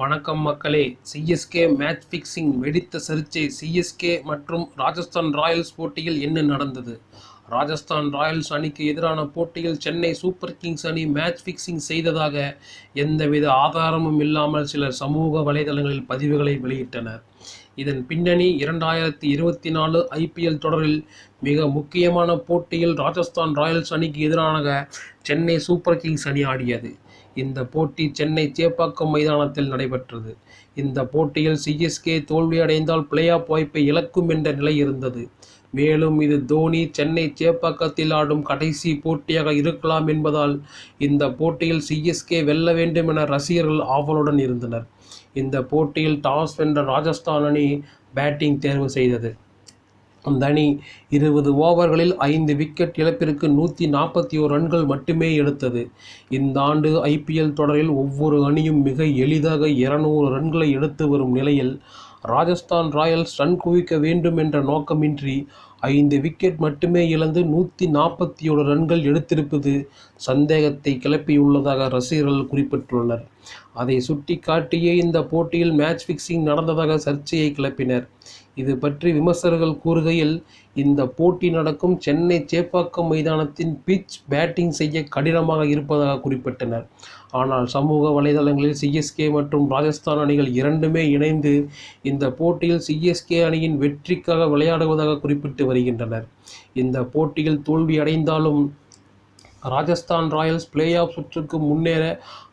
வணக்கம் மக்களே. CSK match fixing வெடித்த சர்ச்சை. சிஎஸ்கே மற்றும் ராஜஸ்தான் ராயல்ஸ் போட்டியில் என்ன நடந்தது? ராஜஸ்தான் ராயல்ஸ் அணிக்கு எதிரான போட்டியில் சென்னை சூப்பர் கிங்ஸ் அணி மேட்ச் ஃபிக்சிங் செய்ததாக எந்தவித ஆதாரமும் இல்லாமல் சிலர் சமூக வலைதளங்களில் பதிவுகளை வெளியிட்டனர். இதன் பின்னணி 2024 ஐபிஎல் தொடரில் மிக முக்கியமான போட்டியில் ராஜஸ்தான் ராயல்ஸ் அணிக்கு எதிராக சென்னை சூப்பர் கிங்ஸ் அணி ஆடியது. இந்த போட்டி சென்னை சேப்பாக்கம் மைதானத்தில் நடைபெற்றது. இந்த போட்டியில் சிஎஸ்கே தோல்வியடைந்தால் பிளே ஆஃப் வாய்ப்பை இழக்கும் என்ற நிலை இருந்தது. மேலும் இது தோனி சென்னை சேப்பாக்கத்தில் ஆடும் கடைசி போட்டியாக இருக்கலாம் என்பதால் இந்த போட்டியில் சிஎஸ்கே வெல்ல வேண்டும் என ரசிகர்கள் ஆவலுடன் இருந்தனர். இந்த போட்டியில் டாஸ் வென்ற ராஜஸ்தான் அணி பேட்டிங் தேர்வு செய்தது. அந்த அணி 20 ஓவர்களில் 5 விக்கெட் இழப்பிற்கு 141 ரன்கள் மட்டுமே எடுத்தது. இந்த ஆண்டு ஐபிஎல் தொடரில் ஒவ்வொரு அணியும் மிக எளிதாக 200 ரன்களை எடுத்து வரும் நிலையில் ராஜஸ்தான் ராயல்ஸ் ரன் குவிக்க வேண்டும் என்ற நோக்கமின்றி 5 விக்கெட் மட்டுமே இழந்து 141 ரன்கள் எடுத்திருப்பது சந்தேகத்தை கிளப்பியுள்ளதாக ரசிகர்கள் குறிப்பிட்டுள்ளனர். அதை சுட்டி காட்டியே இந்த போட்டியில் மேட்ச் ஃபிக்சிங் நடந்ததாக சர்ச்சையை கிளப்பினர். இது பற்றி விமர்சகர்கள் கூறுகையில், இந்த போட்டி நடக்கும் சென்னை சேப்பாக்கம் மைதானத்தின் பிட்ச் பேட்டிங் செய்ய கடினமாக இருப்பதாக குறிப்பிட்டனர். ஆனால் சமூக வலைதளங்களில் சிஎஸ்கே மற்றும் ராஜஸ்தான் அணிகள் இரண்டுமே இணைந்து இந்த போட்டியில் சிஎஸ்கே அணியின் வெற்றிக்காக விளையாடுவதாக குறிப்பிட்டு வருகின்றனர். இந்த போட்டியில் தோல்வி அடைந்தாலும் ராஜஸ்தான் ராயல்ஸ் பிளே ஆஃப் சுற்றுக்கு முன்னேற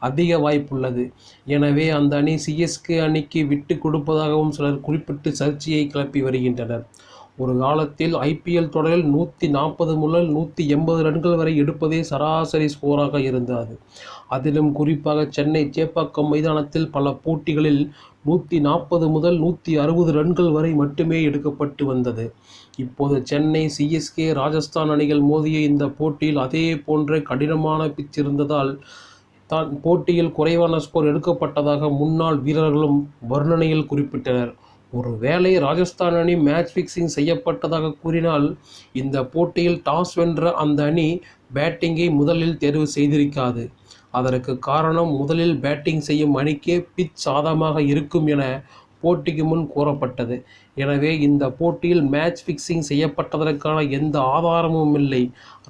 அதிக வாய்ப்புள்ளது. எனவே அந்த அணி சிஎஸ்கே அணிக்கு விட்டு கொடுப்பதாகவும் சிலர் குறிப்பிட்டு சர்ச்சையை கிளப்பி வருகின்றனர். ஒரு காலத்தில் ஐபிஎல் தொடரில் 140 முதல் 180 ரன்கள் வரை எடுப்பதே சராசரி ஸ்கோராக இருந்தது. அதிலும் குறிப்பாக சென்னை சேப்பாக்கம் மைதானத்தில் பல போட்டிகளில் 140 முதல் 160 ரன்கள் வரை மட்டுமே எடுக்கப்பட்டு வந்தது. இப்போது சென்னை, சிஎஸ்கே, ராஜஸ்தான் அணிகள் மோதிய இந்த போட்டியில் அதே போன்ற கடினமான பிட்ச் இருந்ததால் தான் போட்டியில் குறைவான ஸ்கோர் எடுக்கப்பட்டதாக முன்னாள் வீரர்களும் வர்ணனையில் குறிப்பிட்டனர். ஒருவேளை ராஜஸ்தான் அணி மேட்ச் ஃபிக்சிங் செய்யப்பட்டதாக கூறினால் இந்த போட்டியில் டாஸ் வென்ற அந்த அணி பேட்டிங்கை முதலில் தேர்வு செய்திருக்காது. அதற்கு காரணம், முதலில் பேட்டிங் செய்யும் அணிக்கே பிட்ச் சாதகமாக இருக்கும் என போட்டிக்கு முன் கூறப்பட்டது. எனவே இந்த போட்டியில் மேட்ச் ஃபிக்சிங் செய்யப்பட்டதற்கான எந்த ஆதாரமும் இல்லை.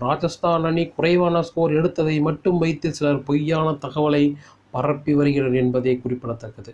ராஜஸ்தான் அணி குறைவான ஸ்கோர் எடுத்ததை மட்டும் வைத்து சிலர் பொய்யான தகவலை பரப்பி வருகிறார் என்பதே குறிப்பிடத்தக்கது.